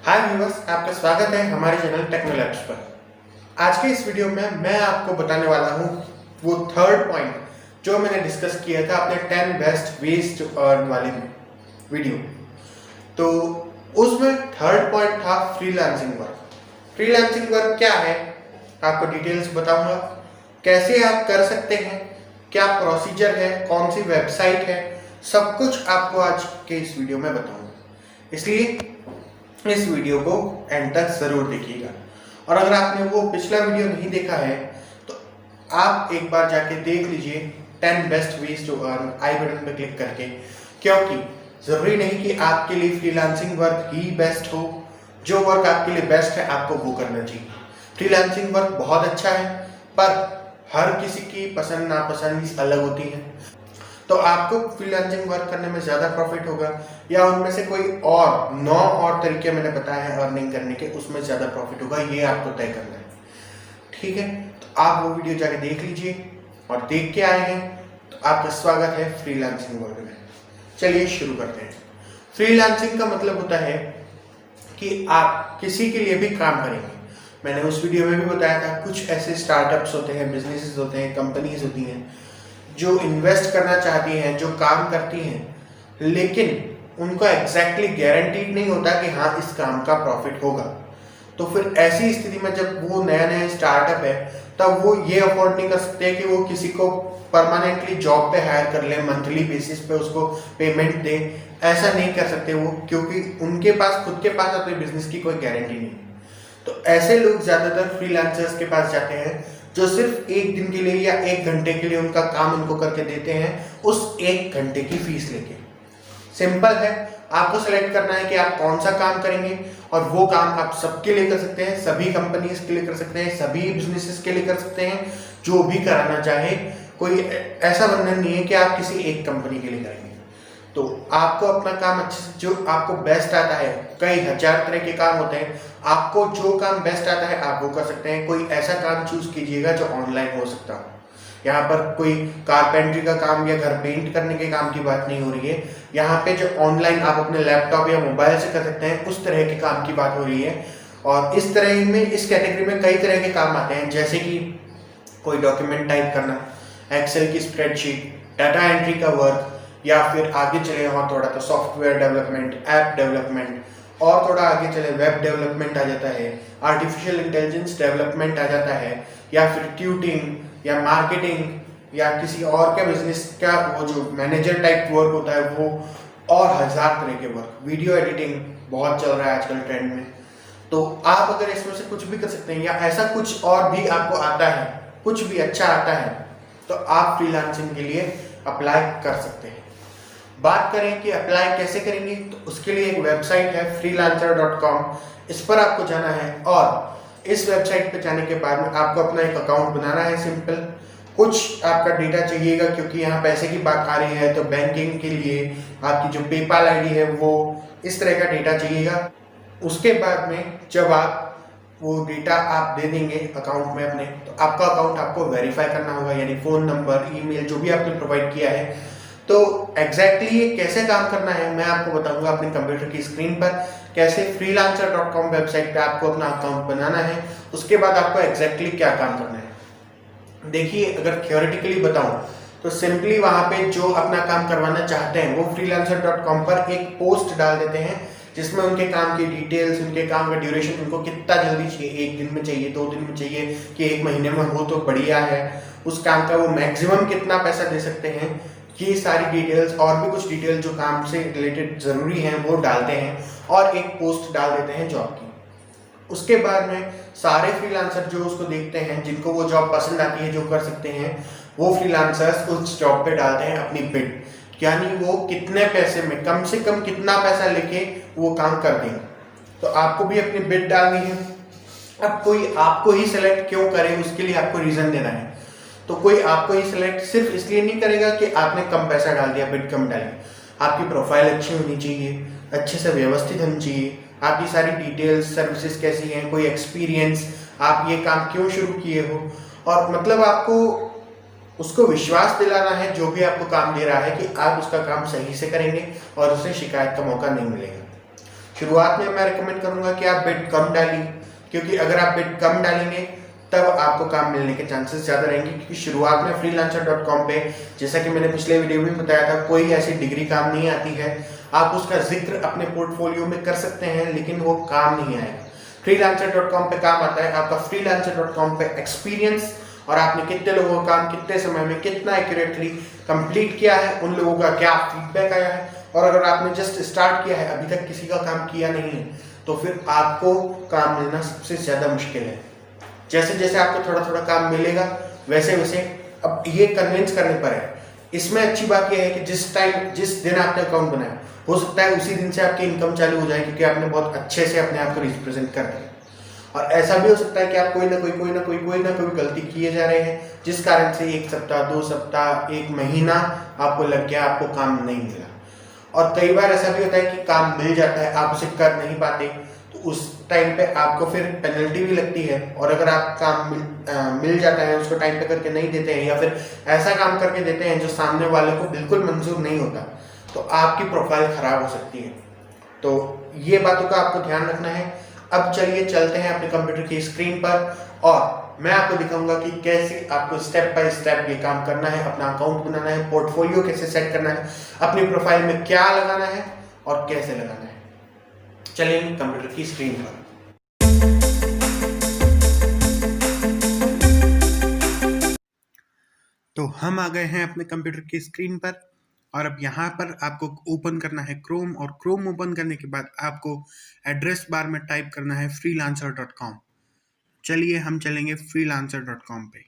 हाय viewers, आपका स्वागत है हमारे चैनल टेक्नोलैब्स पर। आज के इस वीडियो में मैं आपको बताने वाला हूँ वो थर्ड पॉइंट जो मैंने डिस्कस किया था अपने 10 बेस्ट वेज टू अर्न वाले वीडियो। तो उसमें थर्ड पॉइंट था फ्रीलांसिंग वर्क। फ्रीलांसिंग वर्क क्या है आपको डिटेल्स बताऊंगा, कैसे आप कर सकते हैं, क्या प्रोसीजर है, कौन सी वेबसाइट है, सब कुछ आपको आज के इस वीडियो में बताऊंगा। इसलिए इस वीडियो को एंड तक जरूर देखिएगा। और अगर आपने वो पिछला वीडियो नहीं देखा है तो आप एक बार जाके देख लीजिए 10 best ways to earn, i button पर क्लिक करके, क्योंकि जरूरी नहीं कि आपके लिए फ्रीलांसिंग वर्क ही बेस्ट हो। जो वर्क आपके लिए बेस्ट है आपको वो करना चाहिए। फ्रीलांसिंग वर्क बहुत अच्छा है पर हर किसी की पसंद नापसंद अलग होती है। तो आपको फ्रीलांसिंग वर्क करने में ज़्यादा प्रॉफिट होगा या उनमें से कोई और 9 और तरीके मैंने बताए हैं अर्निंग करने के, उसमें ज़्यादा प्रॉफिट होगा, ये आपको तय करना है। ठीक है, तो आप वो वीडियो जाके देख लीजिए और देख के आए हैं तो आपका स्वागत है फ्रीलांसिंग वर्क में। चलिए शुरू करते हैं। फ्रीलांसिंग का मतलब होता है कि आप किसी के लिए भी काम करेंगे। मैंने उस वीडियो में भी बताया था, कुछ ऐसे स्टार्टअप्स होते हैं, बिजनेसेस होते हैं, कंपनीज होती हैं जो इन्वेस्ट करना चाहती हैं, जो काम करती हैं, लेकिन उनको एग्जैक्टली गारंटीड नहीं होता कि हाँ इस काम का प्रॉफिट होगा। तो फिर ऐसी स्थिति में जब वो नया नया स्टार्टअप है तब वो ये अफोर्ड नहीं कर सकते कि वो किसी को परमानेंटली जॉब पे हायर कर ले, मंथली बेसिस पे उसको पेमेंट दे। ऐसा नहीं कर सकते वो, क्योंकि उनके पास खुद के पास अपने बिजनेस की कोई गारंटी नहीं। तो ऐसे लोग ज्यादातर फ्रीलांसर्स के पास जाते हैं जो सिर्फ एक दिन के लिए या 1 घंटे के लिए उनका काम उनको करके देते हैं, उस 1 घंटे की फीस लेके। सिंपल है, आपको सेलेक्ट करना है कि आप कौन सा काम करेंगे और वो काम आप सबके लिए कर सकते हैं, सभी कंपनीज के लिए कर सकते हैं, सभी बिजनेसेस के लिए कर सकते हैं, जो भी कराना चाहे। कोई ऐसा बंधन नहीं है कि आप किसी एक कंपनी के लिए करेंगे। तो आपको अपना काम अच्छे से, जो आपको बेस्ट आता है, कई हजार तरह के काम होते हैं, आपको जो काम बेस्ट आता है आप वो कर सकते हैं। कोई ऐसा काम चूज कीजिएगा जो ऑनलाइन हो सकता हो। यहाँ पर कोई कारपेंट्री का काम या घर पेंट करने के काम की बात नहीं हो रही है। यहाँ पे जो ऑनलाइन आप अपने लैपटॉप या मोबाइल से कर सकते हैं, उस तरह के काम की बात हो रही है। और इस तरह में, इस कैटेगरी में कई तरह के काम आते हैं, जैसे कि कोई डॉक्यूमेंट टाइप करना, एक्सेल की स्प्रेडशीट, डाटा एंट्री का वर्क, या फिर आगे चले और थोड़ा तो सॉफ्टवेयर डेवलपमेंट, ऐप डेवलपमेंट, और थोड़ा आगे चले वेब डेवलपमेंट आ जाता है, आर्टिफिशियल इंटेलिजेंस डेवलपमेंट आ जाता है, या फिर ट्यूटिंग या मार्केटिंग या किसी और के बिजनेस का वो जो मैनेजर टाइप वर्क होता है वो, और हजार तरह के वर्क। वीडियो एडिटिंग बहुत चल रहा है आजकल ट्रेंड में। तो आप अगर इसमें से कुछ भी कर सकते हैं या ऐसा कुछ और भी आपको आता है, कुछ भी अच्छा आता है, तो आप फ्रीलांसिंग के लिए अप्लाई कर सकते हैं। बात करें कि अप्लाई कैसे करेंगे, तो उसके लिए एक वेबसाइट है freelancer.com। इस पर आपको जाना है और इस वेबसाइट पर जाने के बाद में आपको अपना एक अकाउंट बनाना है। सिंपल कुछ आपका डेटा चाहिएगा, क्योंकि यहाँ पैसे की बात आ रही है, तो बैंकिंग के लिए आपकी जो पेपाल आईडी है वो इस तरह का डेटा चाहिएगा। उसके बाद में जब आप वो डेटा आप दे देंगे अकाउंट में अपने, तो आपका अकाउंट आपको वेरीफाई करना होगा, यानी फ़ोन नंबर, ईमेल जो भी आपने प्रोवाइड किया है। तो एग्जैक्टली ये कैसे काम करना है मैं आपको बताऊंगा अपने कंप्यूटर की स्क्रीन पर, कैसे freelancer.com वेबसाइट पे आपको अपना अकाउंट बनाना है, उसके बाद आपको एग्जैक्टली क्या काम करना है। देखिए, अगर थियोरेटिकली बताऊं तो सिंपली वहां पे जो अपना काम करवाना चाहते हैं वो freelancer.com पर एक पोस्ट डाल देते हैं जिसमें उनके काम की डिटेल्स, उनके काम का ड्यूरेशन, उनको कितना जल्दी चाहिए, 1 दिन में चाहिए, 2 दिन में चाहिए, कि 1 महीने में हो तो बढ़िया है, उस काम का वो मैक्सिमम कितना पैसा दे सकते हैं, ये सारी डिटेल्स और भी कुछ डिटेल जो काम से रिलेटेड जरूरी हैं वो डालते हैं और एक पोस्ट डाल देते हैं जॉब की। उसके बाद में सारे फ्रीलांसर जो उसको देखते हैं, जिनको वो जॉब पसंद आती है, जो कर सकते हैं, वो फ्रीलांसर्स उस जॉब पे डालते हैं अपनी बिड, यानी वो कितने पैसे में, कम से कम कितना पैसा लेके वो काम कर देंगे। तो आपको भी अपनी बिड डालनी है। अब कोई आपको ही सिलेक्ट क्यों करे, उसके लिए आपको रीजन देना है। तो कोई आपको ही सिलेक्ट सिर्फ इसलिए नहीं करेगा कि आपने कम पैसा डाल दिया, बिड कम डाली। आपकी प्रोफाइल अच्छी होनी चाहिए, अच्छे से व्यवस्थित होनी चाहिए, आपकी सारी डिटेल्स, सर्विसेज कैसी हैं, कोई एक्सपीरियंस, आप ये काम क्यों शुरू किए हो, और मतलब आपको उसको विश्वास दिलाना है जो भी आपको काम दे रहा है कि आप उसका काम सही से करेंगे और उसे शिकायत का मौका नहीं मिलेगा। शुरुआत में मैं रिकमेंड करूंगा कि आप बिड कम डालिए, क्योंकि अगर आप बिड कम डालेंगे तब आपको काम मिलने के चांसेस ज़्यादा रहेंगे। क्योंकि शुरुआत में freelancer.com पे, जैसा कि मैंने पिछले वीडियो में बताया था, कोई ऐसी डिग्री काम नहीं आती है। आप उसका जिक्र अपने पोर्टफोलियो में कर सकते हैं, लेकिन वो काम नहीं आएगा। freelancer.com पे काम आता है आपका freelancer.com पे एक्सपीरियंस, और आपने कितने लोगों का काम कितने समय में कितना एक्यूरेटली कंप्लीट किया है, उन लोगों का क्या फीडबैक आया है। और अगर आपने जस्ट स्टार्ट किया है, अभी तक किसी का काम किया नहीं है, तो फिर आपको काम मिलना सबसे ज़्यादा मुश्किल है। जैसे जैसे आपको थोड़ा थोड़ा काम मिलेगा, वैसे वैसे अब ये कन्विंस करने पर है। इसमें अच्छी बात यह है कि जिस दिन आपने अकाउंट बनाया, हो सकता है उसी दिन से आपकी इनकम चालू हो जाए, क्योंकि आपने बहुत अच्छे से अपने आप को रिप्रेजेंट कर दिया। और ऐसा भी हो सकता है कि आप कोई ना कोई गलती किए जा रहे हैं, जिस कारण से 1 सप्ताह 2 सप्ताह 1 महीना आपको लग गया, आपको काम नहीं मिला। और कई बार ऐसा भी होता है कि काम मिल जाता है, आप उसे कर नहीं पाते, तो उस टाइम पे आपको फिर पेनल्टी भी लगती है। और अगर आप काम मिल जाता है, उसको टाइम पे करके नहीं देते हैं, या फिर ऐसा काम करके देते हैं जो सामने वाले को बिल्कुल मंजूर नहीं होता, तो आपकी प्रोफाइल खराब हो सकती है। तो ये बातों का आपको ध्यान रखना है। अब चलिए चलते हैं अपने कंप्यूटर की स्क्रीन पर, और मैं आपको दिखाऊंगा कि कैसे आपको स्टेप बाय स्टेप ये काम करना है, अपना अकाउंट बनाना है, पोर्टफोलियो कैसे सेट करना है, अपनी प्रोफाइल में क्या लगाना है और कैसे लगाना है। चलिए कंप्यूटर की स्क्रीन पर। तो हम आ गए हैं अपने कंप्यूटर की स्क्रीन पर, और अब यहाँ पर आपको ओपन करना है क्रोम, और क्रोम ओपन करने के बाद आपको एड्रेस बार में टाइप करना है freelancer.com। चलिए हम चलेंगे freelancer.com पे।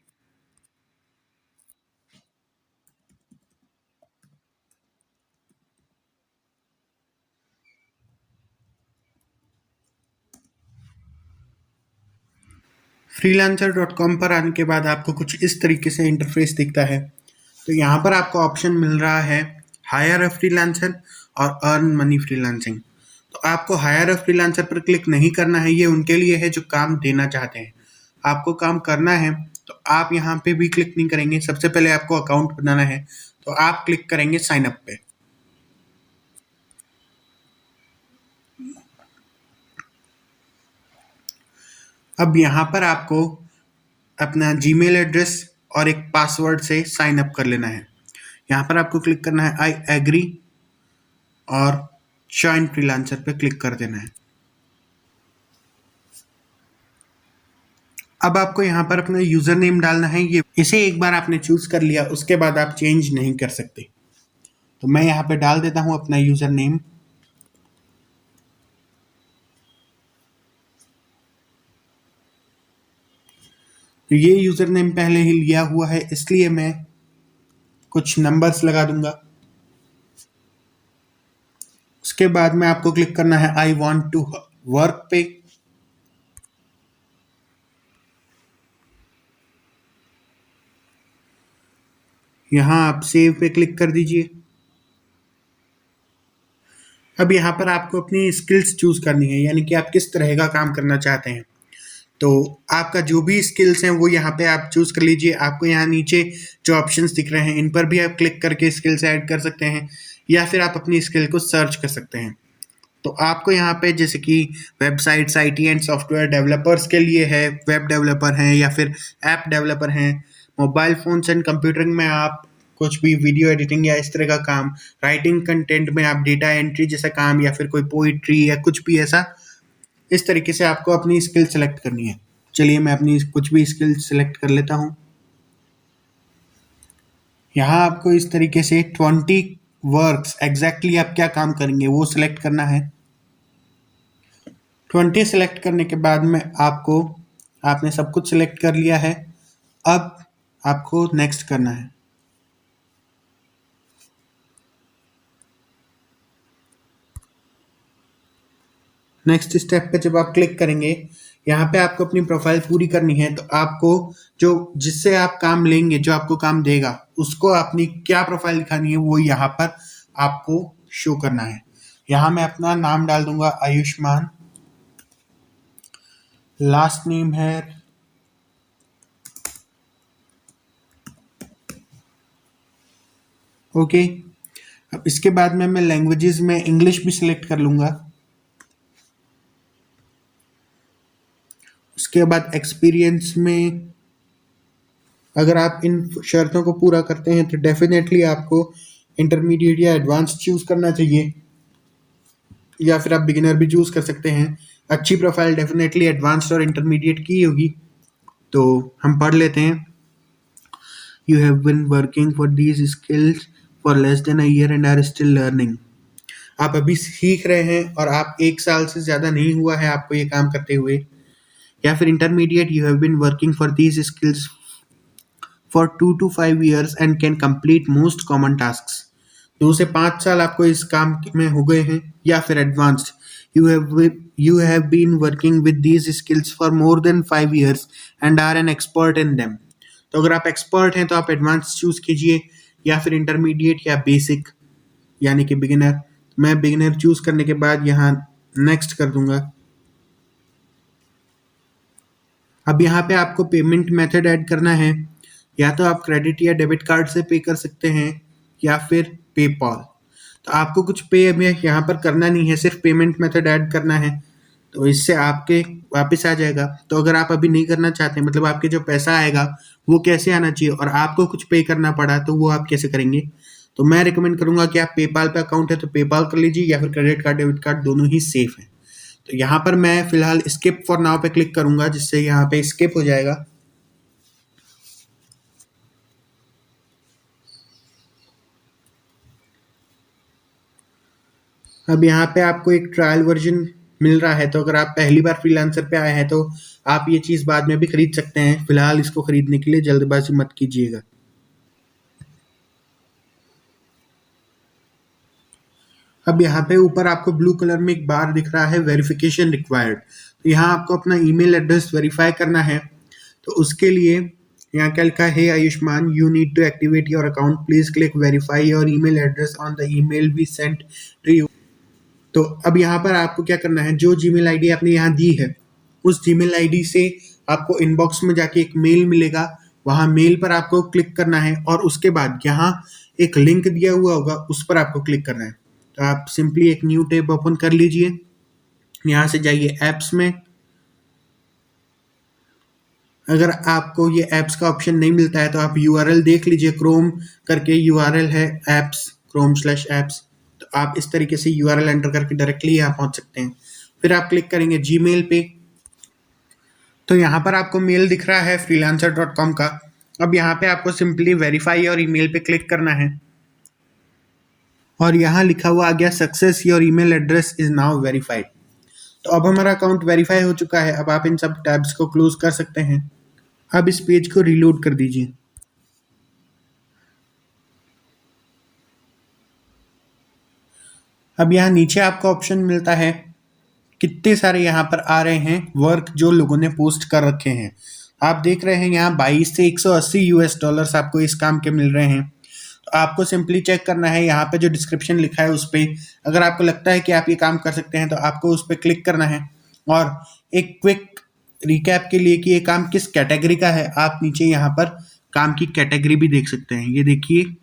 freelancer.com पर आने के बाद आपको कुछ इस तरीके से इंटरफेस दिखता है। तो यहाँ पर आपको ऑप्शन मिल रहा है हायर अ फ्रीलांसर और अर्न मनी फ्रीलांसिंग। तो आपको हायर अ फ्रीलांसर पर क्लिक नहीं करना है, ये उनके लिए है जो काम देना चाहते हैं। आपको काम करना है तो आप यहाँ पे भी क्लिक नहीं करेंगे। सबसे पहले आपको अकाउंट बनाना है, तो आप क्लिक करेंगे साइन अप पे। अब यहाँ पर आपको अपना जीमेल एड्रेस और एक पासवर्ड से साइन अप कर लेना है। यहाँ पर आपको क्लिक करना है आई एग्री, और जॉइन फ्रीलांसर पे क्लिक कर देना है। अब आपको यहाँ पर अपना यूजर नेम डालना है। ये इसे एक बार आपने चूज कर लिया, उसके बाद आप चेंज नहीं कर सकते। तो मैं यहाँ पे डाल देता हूँ अपना यूजर नेम। तो ये यूजर नेम पहले ही लिया हुआ है, इसलिए मैं कुछ नंबर्स लगा दूंगा। उसके बाद में आपको क्लिक करना है आई वॉन्ट टू वर्क पे। यहाँ आप सेव पे क्लिक कर दीजिए। अब यहाँ पर आपको अपनी स्किल्स चूज करनी है, यानी कि आप किस तरह का काम करना चाहते हैं। तो आपका जो भी स्किल्स हैं वो यहाँ पे आप चूज कर लीजिए। आपको यहाँ नीचे जो ऑप्शंस दिख रहे हैं, इन पर भी आप क्लिक करके स्किल्स ऐड कर सकते हैं, या फिर आप अपनी स्किल को सर्च कर सकते हैं। तो आपको यहाँ पे जैसे कि websites IT and software developers के लिए है, वेब डेवलपर हैं या फिर ऐप डेवलपर हैं। मोबाइल फोन्स एंड कंप्यूटरिंग में आप कुछ भी वीडियो एडिटिंग या इस तरह का काम, राइटिंग कंटेंट में आप डेटा एंट्री जैसा काम, या फिर कोई पोइट्री या कुछ भी ऐसा, इस तरीके से आपको अपनी स्किल सेलेक्ट करनी है। चलिए मैं अपनी कुछ भी स्किल सेलेक्ट कर लेता हूँ। यहाँ आपको इस तरीके से 20 वर्क्स एग्जैक्टली आप क्या काम करेंगे वो सिलेक्ट करना है। 20 सेलेक्ट करने के बाद में आपने सब कुछ सिलेक्ट कर लिया है। अब आपको नेक्स्ट करना है। नेक्स्ट स्टेप पे जब आप क्लिक करेंगे, यहाँ पे आपको अपनी प्रोफाइल पूरी करनी है। तो आपको जो जिससे आप काम लेंगे, जो आपको काम देगा, उसको अपनी क्या प्रोफाइल दिखानी है वो यहाँ पर आपको शो करना है। यहाँ मैं अपना नाम डाल दूंगा आयुष्मान, लास्ट नेम है ओके। अब इसके बाद में मैं लैंग्वेजेस में इंग्लिश भी सिलेक्ट कर लूंगा। उसके बाद एक्सपीरियंस में अगर आप इन शर्तों को पूरा करते हैं तो डेफिनेटली आपको इंटरमीडिएट या एडवांस चूज करना चाहिए, या फिर आप बिगिनर भी चूज कर सकते हैं। अच्छी प्रोफाइल डेफिनेटली एडवांस्ड और इंटरमीडिएट की होगी। तो हम पढ़ लेते हैं। You have been working for these skills for less than a year and are still learning. आप अभी सीख रहे हैं और आप 1 साल से ज़्यादा नहीं हुआ है आपको ये काम करते हुए। या फिर intermediate, you have been working for these skills for 2 to 5 years and can complete most common task. 2 से 5 साल आपको इस काम में हो गए हैं। या फिर advanced, you have been working with these skills for more than 5 years and are an expert in them। तो अगर आप एक्सपर्ट हैं तो आप एडवांस चूज कीजिए, या फिर इंटरमीडिएट या बेसिक यानी कि बिगिनर। मैं बिगिनर चूज करने के बाद यहाँ नेक्स्ट कर दूंगा। अब यहाँ पे आपको पेमेंट मेथड ऐड करना है। या तो आप क्रेडिट या डेबिट कार्ड से पे कर सकते हैं या फिर पेपॉल। तो आपको कुछ पे अभी यहाँ पर करना नहीं है, सिर्फ पेमेंट मेथड ऐड करना है, तो इससे आपके वापस आ जाएगा। तो अगर आप अभी नहीं करना चाहते, मतलब आपके जो पैसा आएगा वो कैसे आना चाहिए और आपको कुछ पे करना पड़ा तो वो आप कैसे करेंगे, तो मैं रिकमेंड करूंगा कि आप पेपाल पे अकाउंट है तो पेपाल कर लीजिए, या फिर क्रेडिट कार्ड डेबिट कार्ड दोनों ही सेफ है। तो यहाँ पर मैं फिलहाल स्किप फॉर नाउ पे क्लिक करूंगा, जिससे यहाँ पे स्किप हो जाएगा। अब यहाँ पे आपको एक ट्रायल वर्जन मिल रहा है, तो अगर आप पहली बार फ्रीलांसर पे आए हैं तो आप ये चीज़ बाद में भी खरीद सकते हैं। फिलहाल इसको खरीदने के लिए जल्दबाजी मत कीजिएगा। अब यहाँ पे ऊपर आपको ब्लू कलर में एक बार दिख रहा है, वेरिफिकेशन रिक्वायर्ड। तो यहाँ आपको अपना ईमेल एड्रेस वेरीफाई करना है। तो उसके लिए यहाँ क्या लिखा है, Ayushman, you need to activate your account, please click verify your email address on the email we sent to you. तो अब यहाँ पर आपको क्या करना है, जो जीमेल आईडी आपने यहाँ दी है उस जीमेल आईडी से आपको इनबॉक्स में जाके एक मेल मिलेगा, वहाँ मेल पर आपको क्लिक करना है और उसके बाद यहाँ एक लिंक दिया हुआ होगा उस पर आपको क्लिक करना है। तो आप सिंपली एक न्यू टैब ओपन कर लीजिए, यहाँ से जाइए ऐप्स में। अगर आपको ये ऐप्स का ऑप्शन नहीं मिलता है तो आप यूआरएल देख लीजिए, क्रोम करके यूआरएल है ऐप्स, chrome/apps। तो आप इस तरीके से यूआरएल एंटर करके डायरेक्टली यहाँ पहुँच सकते हैं। फिर आप क्लिक करेंगे जीमेल पे, तो यहाँ पर आपको मेल दिख रहा है freelancer.com का। अब यहाँ पे आपको सिंपली वेरीफाई और ईमेल पे क्लिक करना है और यहाँ लिखा हुआ आ गया success, your email address is now verified. तो अब हमारा अकाउंट वेरीफाई हो चुका है। अब आप इन सब टैब्स को क्लोज कर सकते हैं। अब इस पेज को रीलोड कर दीजिए। अब यहाँ नीचे आपको ऑप्शन मिलता है, कितने सारे यहाँ पर आ रहे हैं वर्क जो लोगों ने पोस्ट कर रखे हैं। आप देख रहे हैं यहाँ 22 से 180 यूएस डॉलर्स आपको इस काम के मिल रहे हैं। तो आपको सिंपली चेक करना है, यहाँ पे जो डिस्क्रिप्शन लिखा है उस पर अगर आपको लगता है कि आप ये काम कर सकते हैं तो आपको उस पर क्लिक करना है। और एक क्विक रिकैप के लिए कि ये काम किस कैटेगरी का है, आप नीचे यहाँ पर काम की कैटेगरी भी देख सकते हैं। ये देखिए,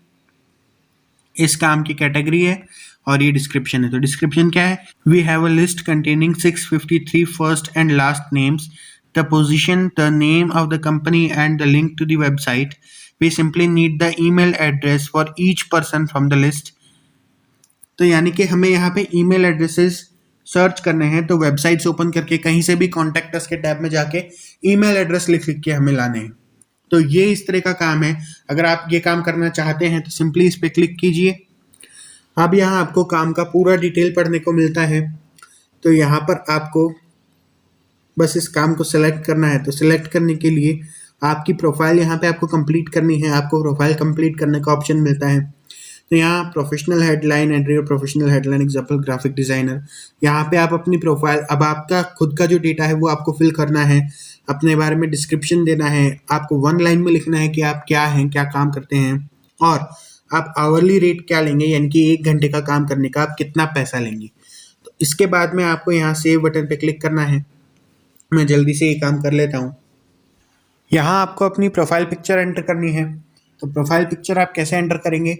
इस काम की कैटेगरी है और ये डिस्क्रिप्शन है। तो डिस्क्रिप्शन क्या है, we have a list containing 653 first and last names, the position, the name of the company and the link to the website. We simply need the email address for each person from the list. तो यानी कि हमें यहाँ पे email addresses search करने हैं, तो websites open करके कहीं से भी कॉन्टैक्ट अस के टैब में जाके ईमेल एड्रेस लिख के हमें लाने हैं। तो ये इस तरह का काम है। अगर आप ये काम करना चाहते हैं तो सिंपली इस पर क्लिक कीजिए। अब यहाँ आपको काम का पूरा डिटेल पढ़ने को मिलता है। तो यहाँ पर आपको बस इस काम को सिलेक्ट करना है। तो सिलेक्ट करने के लिए आपकी प्रोफाइल यहाँ पे आपको कंप्लीट करनी है। आपको प्रोफाइल कंप्लीट करने का ऑप्शन मिलता है। तो यहाँ professional headline, entry professional headline example graphic designer, यहाँ पे आप अपनी प्रोफाइल, अब आपका खुद का जो डेटा है वो आपको फिल करना है, अपने बारे में डिस्क्रिप्शन देना है, आपको 1 लाइन में लिखना है कि आप क्या हैं, क्या काम करते हैं, और आप आवरली रेट क्या लेंगे, यानी कि 1 घंटे का काम करने का आप कितना पैसा लेंगे। तो इसके बाद में आपको यहाँ सेव बटन पे क्लिक करना है। मैं जल्दी से ये काम कर लेता हूँ। यहाँ आपको अपनी प्रोफाइल पिक्चर एंटर करनी है। तो प्रोफाइल पिक्चर आप कैसे एंटर करेंगे,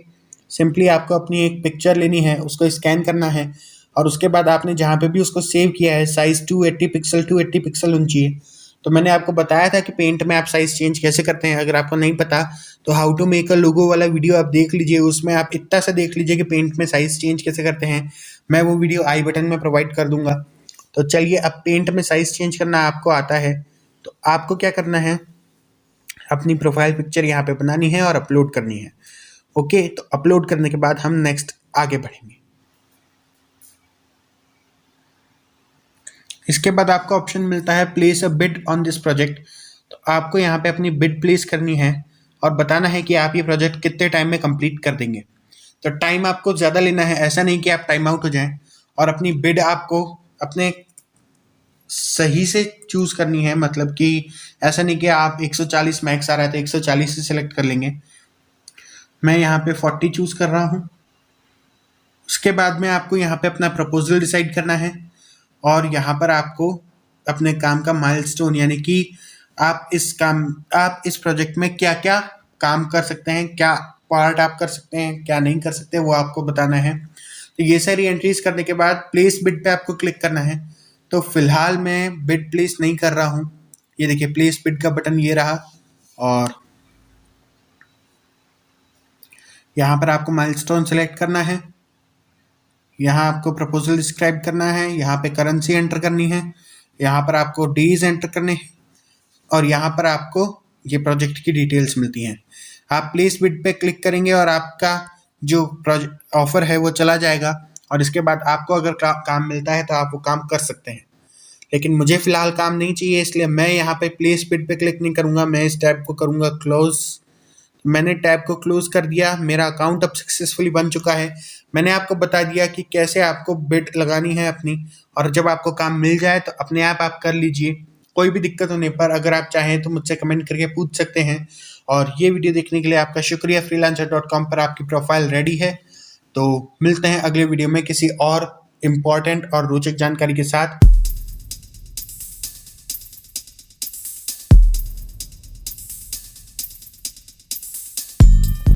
सिंपली आपको अपनी एक पिक्चर लेनी है, उसको स्कैन करना है और उसके बाद आपने जहाँ पे भी उसको सेव किया है साइज 280 पिक्सल होनी चाहिए। तो मैंने आपको बताया था कि पेंट में आप साइज चेंज कैसे करते हैं। अगर आपको नहीं पता तो हाउ टू मेक अ लोगो वाला वीडियो आप देख लीजिए, उसमें आप इतना सा देख लीजिए कि पेंट में साइज चेंज कैसे करते हैं। मैं वो वीडियो आई बटन में प्रोवाइड कर दूंगा। तो चलिए, अब पेंट में साइज चेंज करना आपको आता है तो आपको क्या करना है, अपनी प्रोफाइल पिक्चर यहाँ पे बनानी है और अपलोड करनी है। ओके, तो अपलोड करने के बाद हम नेक्स्ट आगे बढ़ेंगे। इसके बाद आपको ऑप्शन मिलता है place a bid on this project. तो आपको यहाँ पे अपनी बिड प्लेस करनी है और बताना है कि आप ये प्रोजेक्ट कितने टाइम में कंप्लीट कर देंगे। तो टाइम आपको ज़्यादा लेना है, ऐसा नहीं कि आप टाइम आउट हो जाएं। और अपनी बिड आपको अपने सही से चूज़ करनी है, मतलब कि ऐसा नहीं कि आप 140 मैक्स आ रहा है तो 140 से सिलेक्ट कर लेंगे। मैं यहाँ पे 40 चूज़ कर रहा हूँ। उसके बाद में आपको यहाँ पे अपना प्रपोजल डिसाइड करना है और यहाँ पर आपको अपने काम का माइलस्टोन, यानी कि आप इस प्रोजेक्ट में क्या क्या काम कर सकते हैं, क्या पार्ट आप कर सकते हैं, क्या नहीं कर सकते, वो आपको बताना है। तो ये सारी एंट्रीज करने के बाद प्लेस बिड पे आपको क्लिक करना है। तो फिलहाल मैं बिड प्लेस नहीं कर रहा हूँ। ये देखिए, प्लेस बिड का बटन ये रहा और यहाँ पर आपको माइलस्टोन सेलेक्ट करना है। यहाँ आपको प्रपोजल डिस्क्राइब करना है, यहाँ पे करेंसी एंटर करनी है, यहाँ पर आपको डीज एंटर करने हैं और यहाँ पर आपको ये प्रोजेक्ट की डिटेल्स मिलती हैं। आप प्लेस बिड पे क्लिक करेंगे और आपका जो प्रोजेक्ट ऑफर है वो चला जाएगा और इसके बाद आपको अगर काम मिलता है तो आप वो काम कर सकते हैं। लेकिन मुझे फिलहाल काम नहीं चाहिए, इसलिए मैं यहाँ पे प्लेस बिड पे क्लिक नहीं करूँगा, मैं इस टैब को करूँगा क्लोज। मैंने टैब को क्लोज कर दिया, मेरा अकाउंट अब सक्सेसफुली बन चुका है। मैंने आपको बता दिया कि कैसे आपको बिड लगानी है अपनी, और जब आपको काम मिल जाए तो अपने आप कर लीजिए। कोई भी दिक्कत होने पर अगर आप चाहें तो मुझसे कमेंट करके पूछ सकते हैं। और ये वीडियो देखने के लिए आपका शुक्रिया। freelancer.com पर आपकी प्रोफाइल रेडी है। तो मिलते हैं अगले वीडियो में किसी और इम्पोर्टेंट और रोचक जानकारी के साथ।